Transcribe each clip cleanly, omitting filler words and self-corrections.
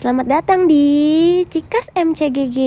Selamat datang di Cikas MCGG.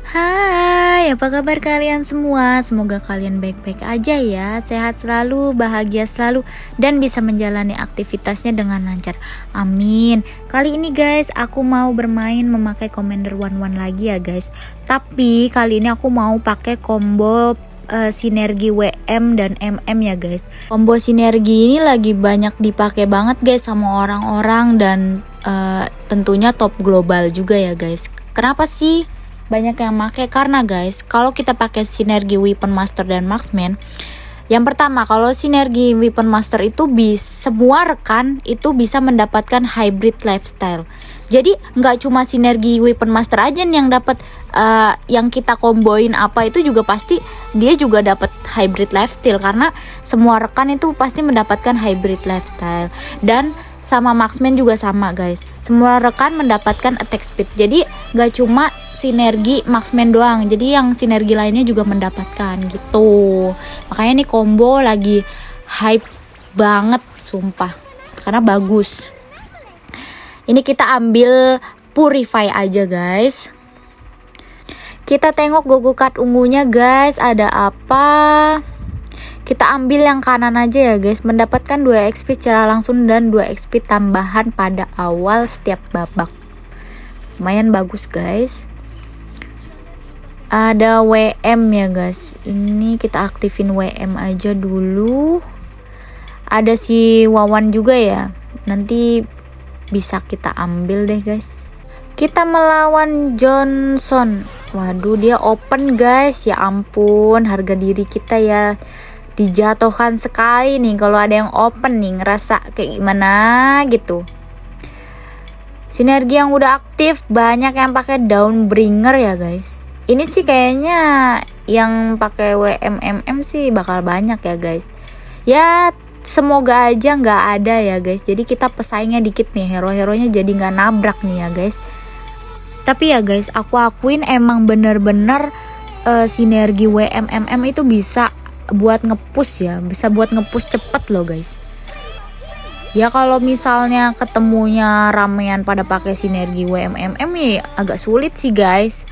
Hai, apa kabar kalian semua? Semoga kalian baik-baik aja ya, sehat selalu, bahagia selalu, dan bisa menjalani aktivitasnya dengan lancar. Amin. Kali ini guys, aku mau bermain memakai Commander 1-1 lagi ya guys. Tapi kali ini aku mau pakai combo sinergi WM dan MM ya guys. Combo sinergi ini lagi banyak dipakai banget guys sama orang-orang dan tentunya top global juga ya guys. Kenapa sih banyak yang pakai? Karena guys, kalau kita pakai sinergi Weapon Master dan Marksman, yang pertama, kalau sinergi Weapon Master itu semua rekan itu bisa mendapatkan hybrid lifestyle. Jadi nggak cuma sinergi Weapon Master aja nih yang dapat, yang kita komboin apa itu juga pasti dia juga dapat hybrid lifestyle, karena semua rekan itu pasti mendapatkan hybrid lifestyle. Dan sama Marksman juga sama guys, semua rekan mendapatkan attack speed. Jadi nggak cuma sinergi Marksman doang, jadi yang sinergi lainnya juga mendapatkan gitu. Makanya nih combo lagi hype banget sumpah, karena bagus. Ini kita ambil Purify aja guys. Kita tengok Gogo card ungunya guys, ada apa? Kita ambil yang kanan aja ya guys, mendapatkan 2 XP secara langsung dan 2 XP tambahan pada awal setiap babak. Lumayan bagus guys. Ada WM ya guys, ini kita aktifin WM aja dulu. Ada si Wawan juga ya, nanti bisa kita ambil deh guys. Kita melawan Johnson. Waduh, dia open guys, ya ampun, harga diri kita ya dijatuhkan sekali nih kalau ada yang open nih, ngerasa kayak gimana gitu. Sinergi yang udah aktif banyak yang pakai Dawnbringer ya guys. Ini sih kayaknya yang pakai WMMM sih bakal banyak ya guys. Ya semoga aja nggak ada ya guys. Jadi kita pesaingnya dikit nih, hero-heronya jadi nggak nabrak nih ya guys. Tapi ya guys, aku akuin emang bener-bener sinergi WMMM itu bisa buat ngepush ya, bisa buat ngepush cepet loh guys. Ya kalau misalnya ketemunya ramean pada pakai sinergi WMMM ya agak sulit sih guys.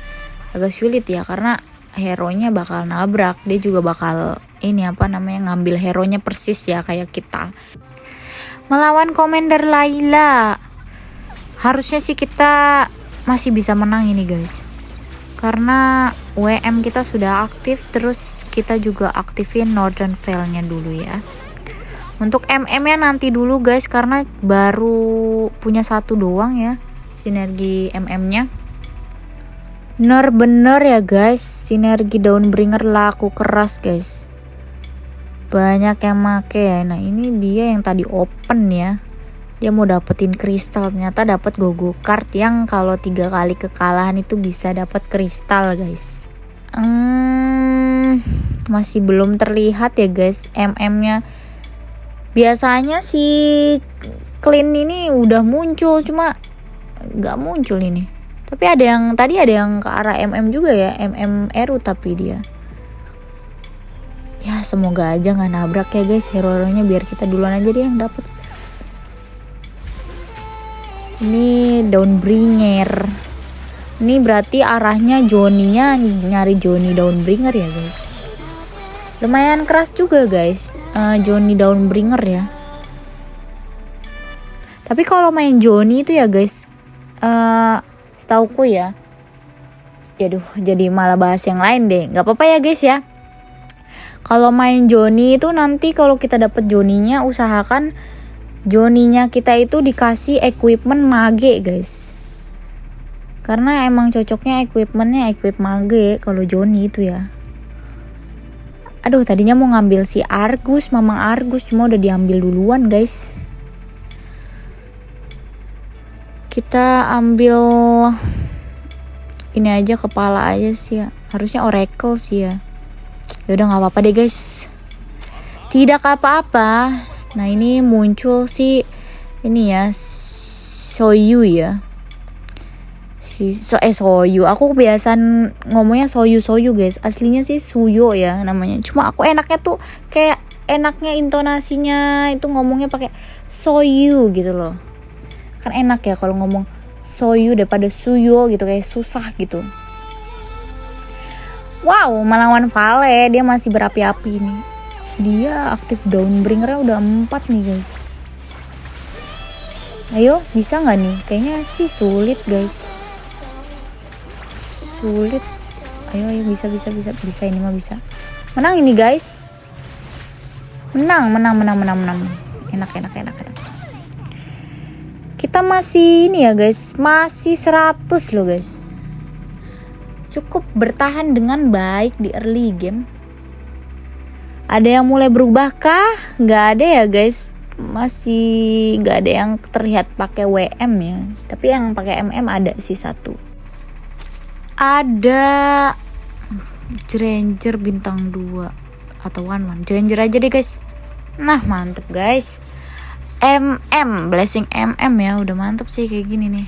Agak sulit ya, karena hero-nya bakal nabrak. Dia juga bakal ngambil hero-nya persis ya kayak kita. Melawan Commander Layla, harusnya sih kita masih bisa menang ini guys, karena WM kita sudah aktif. Terus kita juga aktifin Northern Veil-nya dulu ya. Untuk MM-nya nanti dulu guys, karena baru punya satu doang ya sinergi MM-nya. Bener ya guys, sinergi Dawnbringer laku keras guys, banyak yang make ya. Nah ini dia yang tadi open ya, dia mau dapetin kristal, ternyata dapat Gogo card yang kalau 3 kali kekalahan itu bisa dapat kristal guys. Masih belum terlihat ya guys MM-nya. Biasanya si clean ini udah muncul, cuma nggak muncul ini. Tapi tadi ada yang ke arah MM juga ya, MM Eru, tapi dia ya semoga aja nggak nabrak ya guys hero-heronya, biar kita duluan aja dia yang dapet. Ini Dawnbringer, ini berarti arahnya Johnny-nya nyari Johnny Dawnbringer ya guys. Lumayan keras juga guys Johnny Dawnbringer ya. Tapi kalau main Johnny itu ya guys, setauku ya, jadi malah bahas yang lain deh. Gak apa-apa ya guys ya. Kalau main Johnny itu nanti kalau kita dapet Johnny-nya, usahakan Johnny-nya kita itu dikasih equipment mage guys, karena emang cocoknya equipmentnya equip mage kalau Johnny itu ya. Aduh, tadinya mau ngambil si Argus, Mamang Argus, cuma udah diambil duluan guys. Kita ambil ini aja, kepala aja sih ya, harusnya Oracle sih ya. Yaudah nggak apa-apa deh guys, tidak apa-apa. Nah ini muncul sih ini ya, Soyu ya, Soyu. Aku kebiasaan ngomongnya Soyu guys, aslinya sih Suyo ya namanya. Cuma aku enaknya tuh kayak enaknya intonasinya itu ngomongnya pakai soyu gitu loh. Kan enak ya kalau ngomong soyu daripada suyo gitu, kayak susah gitu. Wow, melawan Vale, dia masih berapi-api nih. Dia aktif Dawnbringer udah 4 nih guys. Ayo, bisa gak nih? Kayaknya sih sulit guys. Sulit. Ayo bisa ini mah bisa. Menang ini guys. Menang. Enak. Kita masih ini ya guys, masih 100 loh guys. Cukup bertahan dengan baik di early game. Ada yang mulai berubah kah? Nggak ada ya guys. Masih nggak ada yang terlihat pakai WM ya. Tapi yang pakai MM ada sih satu. Ada Granger bintang 2 atau one. Granger aja deh guys. Nah mantep guys. Blessing MM ya. Udah mantep sih kayak gini nih.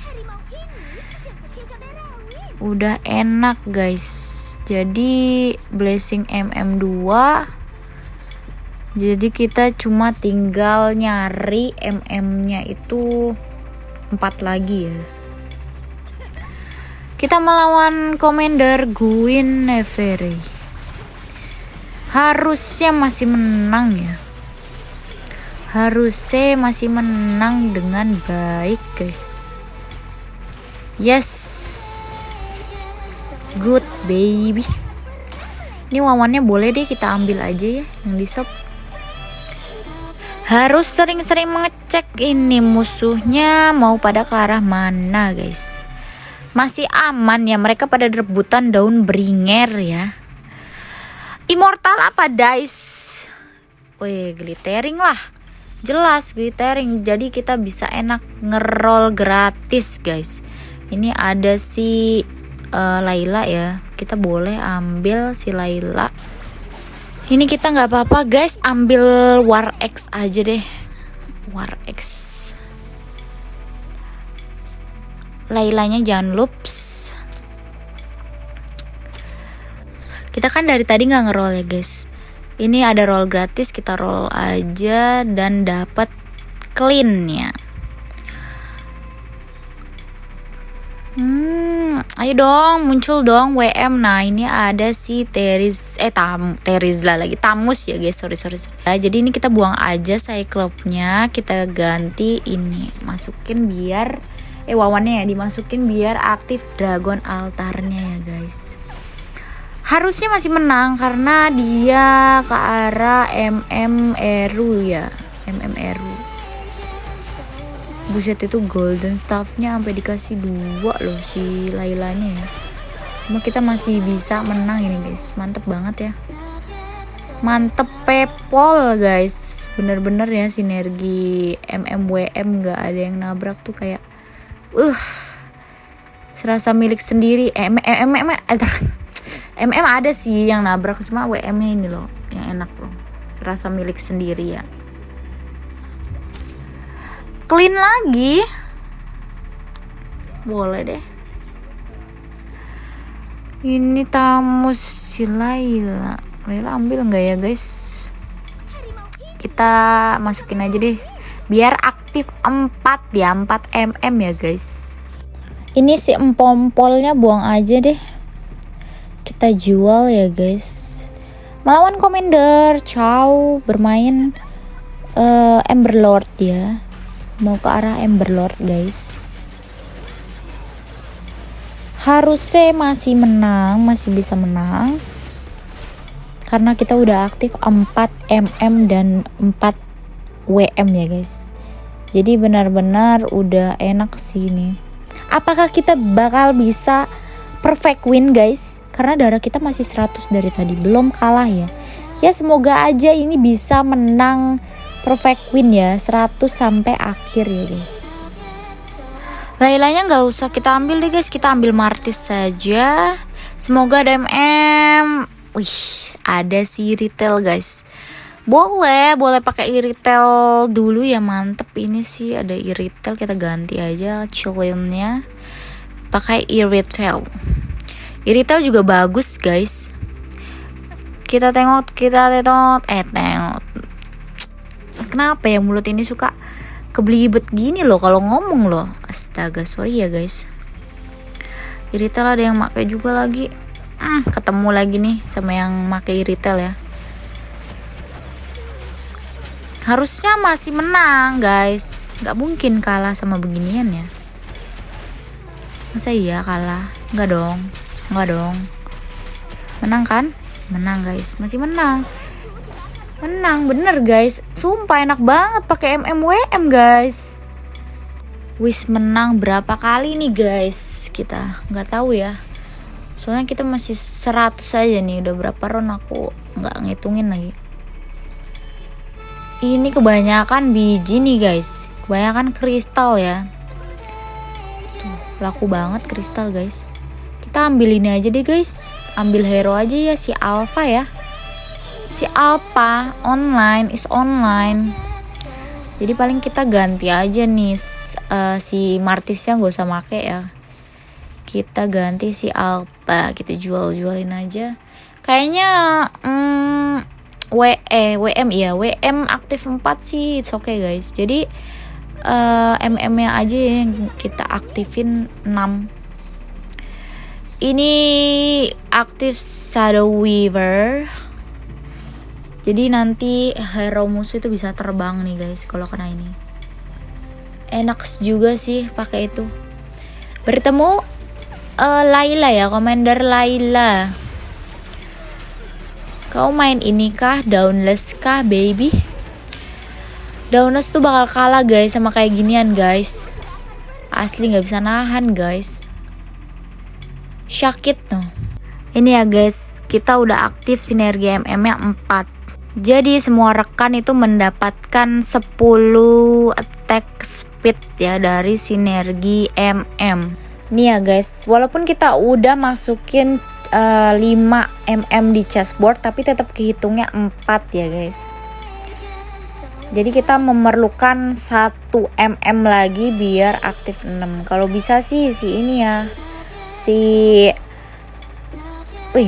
Udah enak guys. Jadi blessing MM2. Jadi kita cuma tinggal nyari MM-nya itu 4 lagi ya. Kita melawan Commander Guinevere. Harusnya masih menang ya. Harusnya masih menang dengan baik guys. Yes. Good baby. Ini wawannya boleh deh kita ambil aja ya yang di shop. Harus sering-sering mengecek ini musuhnya mau pada ke arah mana guys. Masih aman ya, mereka pada rebutan Dawnbringer ya. Immortal apa dice? Wih, glittering lah. Jelas glittering. Jadi kita bisa enak ngeroll gratis guys. Ini ada si Layla ya, kita boleh ambil si Layla. Ini kita nggak apa-apa guys, ambil War X aja deh. War X. Laylanya jangan loops. Kita kan dari tadi nggak ngeroll ya guys. Ini ada roll gratis, kita roll aja dan dapat clean ya. Ayo dong, muncul dong WM. Nah ini ada si Teris lagi, Tamus ya guys, sorry. Nah, jadi ini kita buang aja Cyclops-nya, kita ganti ini, masukin biar wawannya ya dimasukin biar aktif Dragon Altar-nya ya guys. Harusnya masih menang karena dia ke arah MM Eru ya, MM Eru. Buset, itu golden staffnya sampai dikasih 2 loh si Laylanya ya. Cuma kita masih bisa menang ini guys. Mantep banget ya. Mantep pepol guys. Bener-bener ya sinergi MMWM, gak ada yang nabrak tuh kayak serasa milik sendiri. MM ada sih yang nabrak, cuma WM-nya ini loh yang enak loh. Serasa milik sendiri ya. Clean lagi. Boleh deh. Ini Tamus si Layla. Layla ambil nggak ya guys? Kita masukin aja deh. Biar aktif 4 ya, 4 mm ya guys. Ini si empompolnya buang aja deh. Kita jual ya guys. Melawan Commander Chow bermain Emberlord ya. Mau ke arah Emberlord guys. Harusnya masih menang, masih bisa menang. Karena kita udah aktif 4 mm dan 4 WM ya guys. Jadi benar-benar udah enak sih ini. Apakah kita bakal bisa perfect win guys? Karena darah kita masih 100 dari tadi, belum kalah ya. Ya semoga aja ini bisa menang perfect win ya, 100 sampai akhir ya guys. Laylanya nggak usah kita ambil deh guys, kita ambil Martis saja. Semoga ada MM. Wih, ada si retail guys. Boleh pakai retail dulu ya, mantep ini sih ada retail, kita ganti aja chillionnya pakai retail. Retail juga bagus guys. kita tengok, tengok. Kenapa ya mulut ini suka kebelibet gini loh kalau ngomong loh. Astaga, sorry ya guys. Iritel ada yang pakai juga lagi. Ketemu lagi nih sama yang pakai Iritel ya. Harusnya masih menang guys, nggak mungkin kalah sama beginian ya. Masa iya kalah? Nggak dong. Menang kan? Menang guys, masih menang. Menang bener guys, sumpah enak banget pakai MMWM guys. Wis menang berapa kali nih guys? Kita nggak tahu ya. Soalnya kita masih 100 aja nih, udah berapa round aku nggak ngitungin lagi. Ini kebanyakan biji nih guys, kebanyakan kristal ya. Tuh, laku banget kristal guys. Kita ambil ini aja deh guys, ambil hero aja ya, si Alpha ya. Si Alpha online is online. Jadi paling kita ganti aja nih si Martisnya gak usah make ya. Kita ganti si Alpha, kita jualin aja. Kayaknya WM ya, WM aktif 4 sih, it's okay guys. Jadi MM-nya aja yang kita aktifin 6. Ini aktif Shadow Weaver. Jadi nanti hero musuh itu bisa terbang nih guys kalau kena ini. Enak juga sih pakai itu. Bertemu Layla ya, Commander Layla. Kau main ini kah? Dauntless kah baby? Dauntless tuh bakal kalah guys sama kayak ginian guys. Asli gak bisa nahan guys. Sakit tuh. Ini ya guys, kita udah aktif sinergi MM-nya 4. Jadi semua rekan itu mendapatkan 10 attack speed ya dari sinergi MM. Nih ya guys, walaupun kita udah masukin 5 mm di chessboard, tapi tetap kehitungnya 4 ya guys. Jadi kita memerlukan 1 mm lagi biar aktif 6. Kalau bisa sih si ini ya,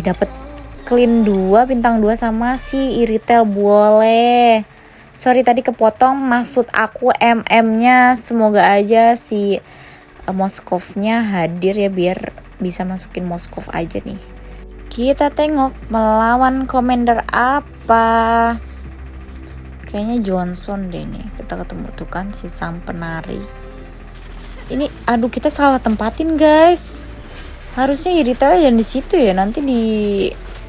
dapat clean 2, bintang 2 sama si Iritel boleh. Sorry tadi kepotong, maksud aku MM-nya semoga aja si Moskovnya hadir ya, biar bisa masukin Moskov aja nih. Kita tengok melawan Commander apa. Kayaknya Johnson deh nih. Kita ketemu tuh kan si sang penari. Ini aduh kita salah tempatin guys. Harusnya Iritel aja di situ ya, nanti di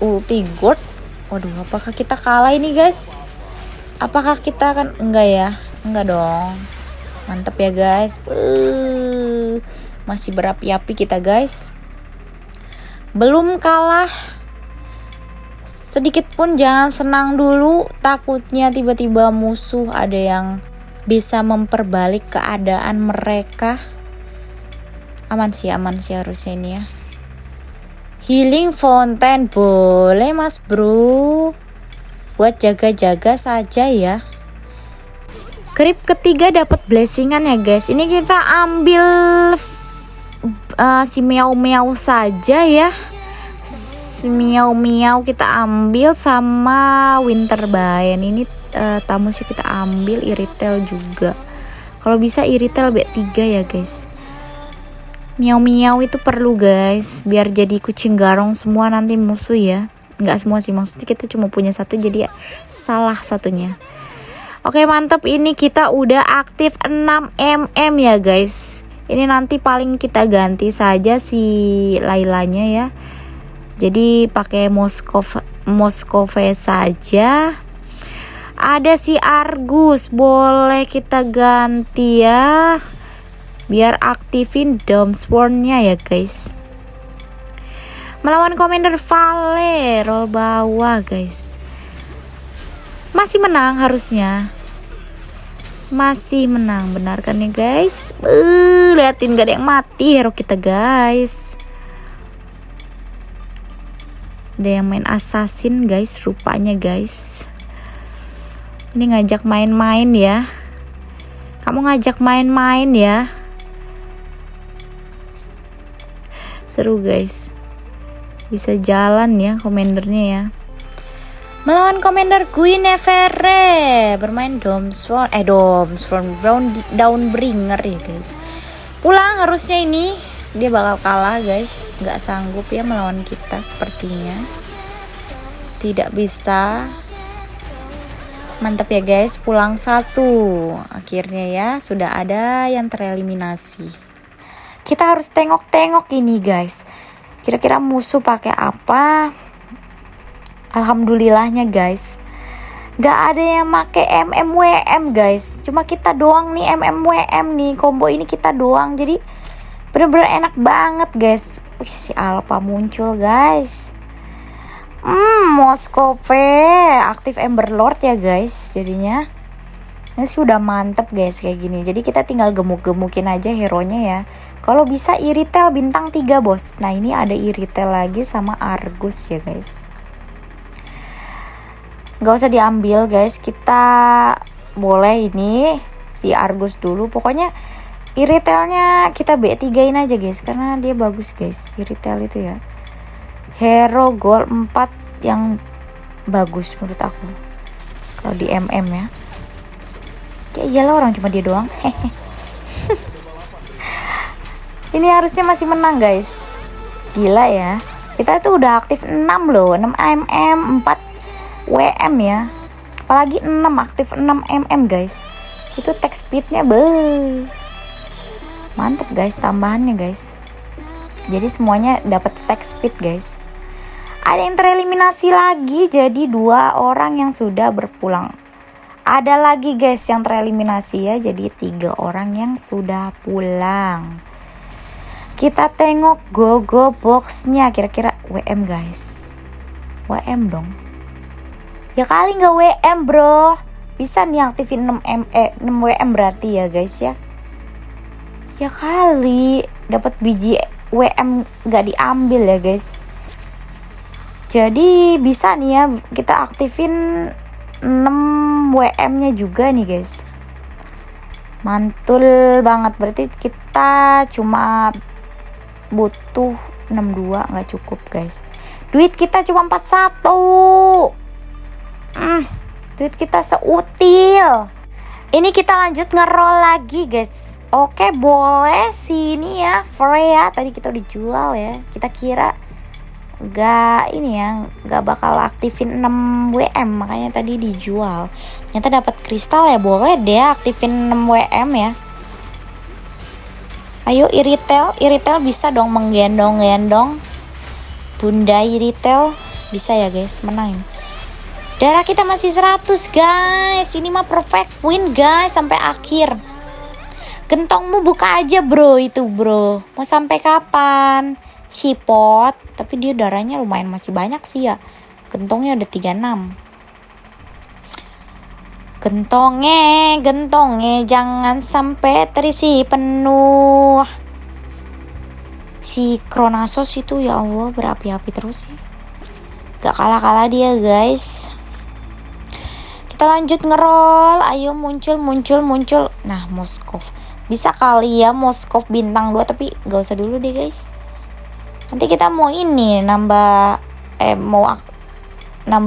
ulti god. Waduh, apakah kita kalah ini guys? Apakah kita kan enggak ya? Enggak dong. Mantep ya guys. Masih berapi-api kita guys. Belum kalah. Sedikit pun jangan senang dulu. Takutnya tiba-tiba musuh ada yang bisa memperbalik keadaan mereka. Aman sih harusnya ini ya. Healing Fountain boleh mas bro, buat jaga-jaga saja ya. Creep ketiga dapat blessingan ya guys. Ini kita ambil si meow saja ya. Si meow kita ambil sama Winterbind. Ini tamu sih kita ambil Iritel juga. Kalau bisa Iritel B3 ya guys. Miau itu perlu guys, biar jadi kucing garong semua nanti musuh ya. Nggak semua sih, maksudnya kita cuma punya satu, jadi ya salah satunya. Oke mantap, ini kita udah aktif 6 mm ya guys. Ini nanti paling kita ganti saja si Lailanya ya. Jadi pakai Moskove saja. Ada si Argus, boleh kita ganti ya, biar aktifin Domsworn-nya ya guys. Melawan Commander Vale, roll bawah guys. Masih menang harusnya. Masih menang, benar kan ya guys? Liatin gak ada yang mati hero kita guys. Ada yang main assassin guys, rupanya guys. Ini ngajak main-main ya. Kamu ngajak main-main ya. Seru guys. Bisa jalan ya komandernya ya. Melawan Commander Guinevere bermain Dawnbringer ya guys. Pulang harusnya ini. Dia bakal kalah guys. Gak sanggup ya melawan kita sepertinya. Tidak bisa. Mantap ya guys, pulang 1. Akhirnya ya sudah ada yang tereliminasi. Kita harus tengok-tengok ini guys. Kira-kira musuh pakai apa? Alhamdulillahnya guys, gak ada yang make MMWM guys. Cuma kita doang nih MMWM nih. Combo ini kita doang. Jadi bener-bener enak banget guys. Wih, si Alpha muncul guys. Moskove aktif Emberlord ya guys. Jadinya ini sudah mantep guys kayak gini. Jadi kita tinggal gemuk-gemukin aja hero-nya ya. Kalau bisa Iritel bintang 3 bos. Nah ini ada Iritel lagi sama Argus ya guys. Gak usah diambil guys, kita boleh ini si Argus dulu. Pokoknya Iritelnya kita B3-in aja guys, karena dia bagus guys. Iritel itu ya hero gold 4 yang bagus menurut aku kalau di MM ya. Ya iyalah, orang cuma dia doang. Ini harusnya masih menang guys. Gila ya, kita tuh udah aktif 6 loh, 6 MM, 4 WM ya, apalagi 6 aktif 6 MM guys. Itu attack speednya mantep guys, tambahannya guys. Jadi semuanya dapat attack speed guys. Ada yang tereliminasi lagi, jadi 2 orang yang sudah berpulang. Ada lagi guys yang tereliminasi ya, jadi 3 orang yang sudah pulang. Kita tengok go boxnya, kira-kira WM guys. WM dong. Ya kali nggak WM bro. Bisa nih aktifin 6 WM berarti ya guys ya. Ya kali dapat biji WM nggak diambil ya guys. Jadi bisa nih ya kita aktifin 6 WM-nya juga nih guys. Mantul banget, berarti kita cuma butuh 62, nggak cukup guys. Duit kita cuma 41. Duit kita seutil. Ini kita lanjut ngeroll lagi guys. Oke boleh sini ya Freya. Tadi kita udah jual ya. Kita kira gak bakal aktifin 6 WM, makanya tadi dijual. Ternyata dapat kristal ya. Boleh deh aktifin 6 WM ya. Ayo Iritel bisa dong menggendong-gendong. Bunda Iritel bisa ya guys, menang ini. Darah kita masih 100 guys. Ini mah perfect win guys sampai akhir. Gentongmu buka aja bro itu bro. Mau sampai kapan? Cipot. Tapi dia darahnya lumayan masih banyak sih ya. Gentongnya udah 36. Gentongnya jangan sampai terisi penuh. Si Kronasos itu ya Allah berapi-api terus sih. Gak kalah-kalah dia guys. Kita lanjut ngeroll. Ayo muncul. Nah Moskov. Bisa kali ya Moskov bintang 2. Tapi gak usah dulu deh guys. Nanti kita mau ini nambah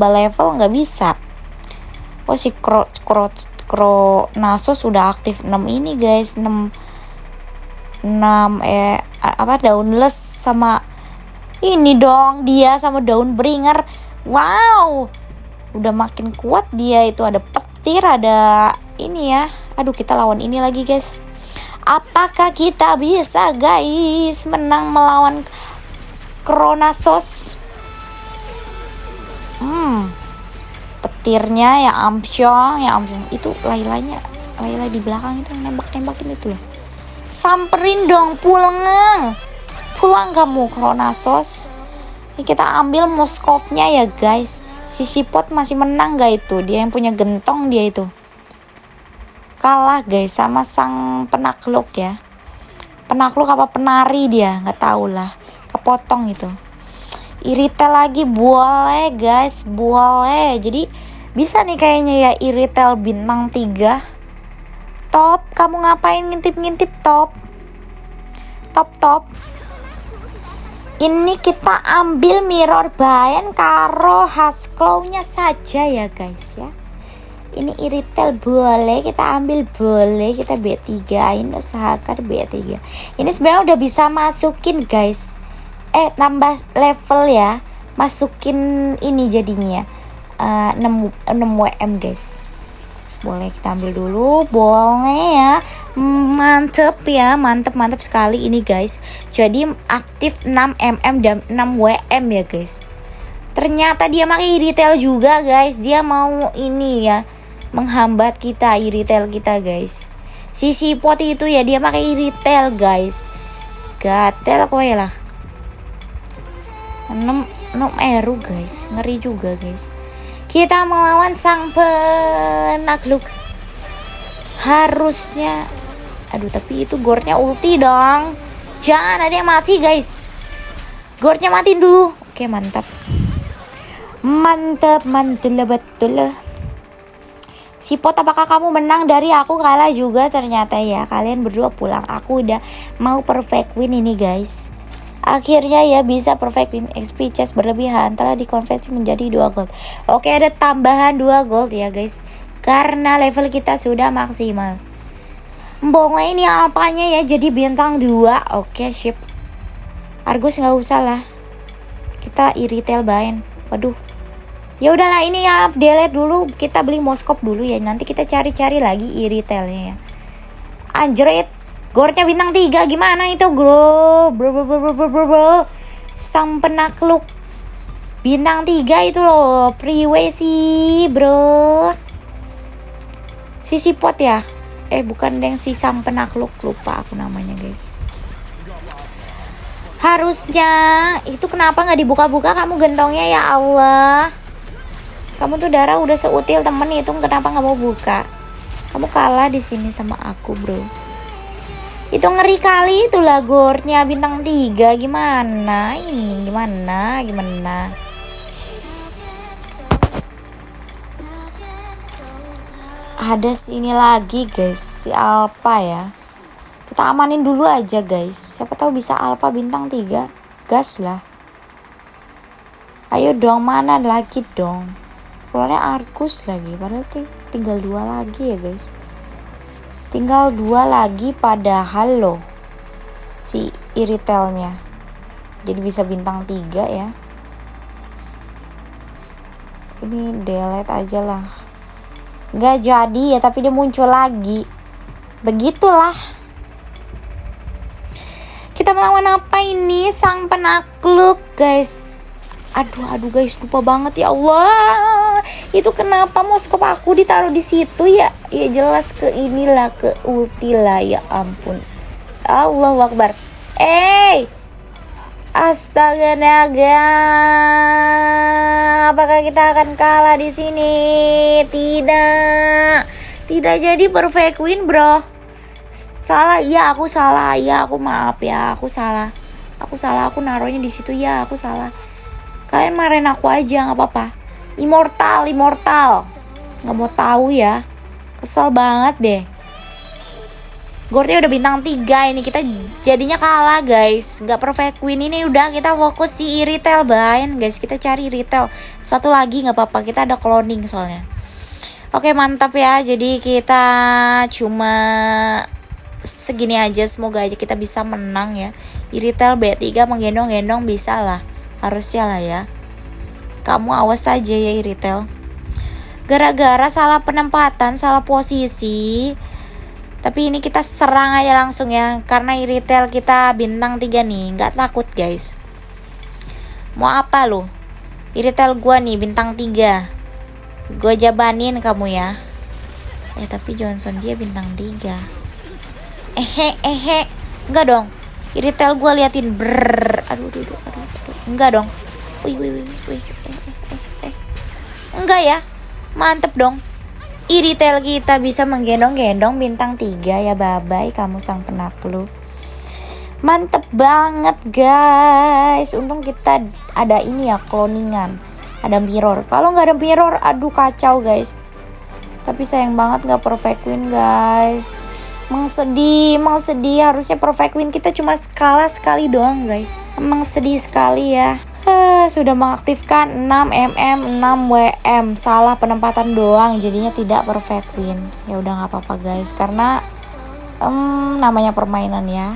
level gak bisa. Oh si Kronasos sudah aktif 6 ini guys. 6 Daunless sama ini dong dia sama Dawnbringer. Wow, udah makin kuat dia itu. Ada petir, ada ini ya. Aduh kita lawan ini lagi guys. Apakah kita bisa guys menang melawan Kronasos? Petirnya ya Amsyong itu Layla di belakang itu nembak-nembakin itu loh. Samperin dong, pulang kamu Kronasos. Ini kita ambil Moskovnya ya guys. Si Sipot masih menang gak itu? Dia yang punya gentong dia itu. Kalah guys sama sang penakluk ya. Penakluk apa penari dia, nggak tahu lah. Kepotong itu. Iritel lagi boleh guys, boleh. Jadi bisa nih kayaknya ya Iritel bintang 3. Top, kamu ngapain ngintip-ngintip top? Top. Ini kita ambil mirror bayan karo hasclaw-nya saja ya guys ya. Ini iritel boleh kita ambil, boleh kita B3-in, usahakan B3. Ini sebenarnya udah bisa masukin guys. Tambah level ya. Masukin ini jadinya 6 WM guys. Boleh kita ambil dulu, boleh ya. Mantep ya, mantep sekali ini guys. Jadi aktif 6 mm dan 6 WM ya guys. Ternyata dia pakai iritel juga guys. Dia mau ini ya, menghambat kita, iritel kita guys. Si sipot itu ya dia pakai iritel guys. Gatel kowe lah. 6 eru guys, ngeri juga guys. Kita melawan sang penakluk. Harusnya, aduh tapi itu gordnya ulti dong. Jangan ada yang mati guys. Gordnya matiin dulu. Oke mantap. Mantap betul. Sipot, apakah kamu menang dari aku kalah juga ternyata ya. Kalian berdua pulang. Aku udah mau perfect win ini guys. Akhirnya ya bisa perfect win. XP chest berlebihan telah dikonversi menjadi 2 gold. Oke, ada tambahan 2 gold ya guys, karena level kita sudah maksimal. Mbonga ini apanya ya, jadi bintang 2. Oke sip. Argus nggak usah lah, kita iritel bain. Waduh, ya udahlah ini ya, delete dulu. Kita beli moskop dulu ya, nanti kita cari-cari lagi iritelnya ya. Anjrit, gornya bintang 3 gimana itu bro? Bro. Sang penakluk bintang 3 itu loh, freeway sih bro. Si sipot ya? Bukan yang si sang penakluk, lupa aku namanya guys. Harusnya itu kenapa nggak dibuka-buka kamu gentongnya ya Allah. Kamu tuh darah udah seutil temen itu, kenapa nggak mau buka? Kamu kalah di sini sama aku bro. Itu ngeri kali itulah gornya bintang 3. Gimana ini? Gimana? Ada sini lagi guys, si Alpha ya. Kita amanin dulu aja guys. Siapa tahu bisa Alpha bintang 3. Gas lah. Ayo dong, mana lagi dong. Keluarnya Argus lagi. Padahal tinggal 2 lagi ya guys. Tinggal 2 lagi padahal loh si iritelnya. Jadi bisa bintang 3 ya. Ini delete aja lah. Nggak jadi ya, tapi dia muncul lagi. Begitulah. Kita melawan apa ini? Sang penakluk guys. Aduh guys, lupa banget ya Allah. Itu kenapa moskop aku ditaruh di situ ya? Ya jelas ke inilah, ke ulti lah, ya ampun. Allahu Akbar. Astaga naga. Apakah kita akan kalah di sini? Tidak jadi perfect win, bro. Salah, iya aku salah. Ya aku maaf ya, aku salah. Aku naruhnya di situ ya, aku salah. Kalian marahin aku aja, nggak apa-apa. Immortal. Nggak mau tahu ya. Kesel banget deh. Gornya udah bintang 3 ini, kita jadinya kalah guys. Nggak perfect win ini, udah kita fokus si iritel bain guys. Kita cari iritel satu lagi nggak apa-apa, kita ada cloning soalnya. Oke mantap ya. Jadi kita cuma segini aja. Semoga aja kita bisa menang ya. Iritel B3 menggendong-gendong bisa lah. Harusnya lah ya. Kamu awas aja ya iritel. Gara-gara salah penempatan, salah posisi. Tapi ini kita serang aja langsung ya. Karena iritel kita bintang 3 nih. Gak takut guys. Mau apa lu? Iritel gua nih bintang 3. Gua jabanin kamu ya. Tapi Johnson dia bintang 3. Enggak dong. Iritel gua liatin Aduh. Enggak dong. Wih. Enggak ya. Mantep dong. Iritel kita bisa menggendong-gendong bintang 3 ya. Bye-bye kamu sang penakluk. Mantep banget guys. Untung kita ada ini ya, cloningan. Ada mirror. Kalau nggak ada mirror, aduh kacau guys. Tapi sayang banget nggak perfect win guys. Emang sedih, harusnya perfect win kita cuma kalah sekali doang guys. Emang sedih sekali ya. Sudah mengaktifkan 6 mm 6 WM, salah penempatan doang jadinya tidak perfect win. Ya udah nggak apa-apa guys, karena namanya permainan ya.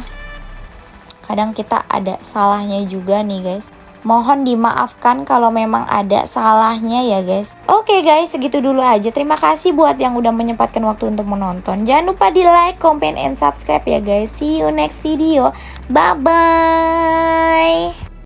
Kadang kita ada salahnya juga nih guys. Mohon dimaafkan kalau memang ada salahnya ya guys. Oke guys, segitu dulu aja. Terima kasih buat yang udah menyempatkan waktu untuk menonton. Jangan lupa di like, comment, and subscribe ya guys. See you next video. Bye bye.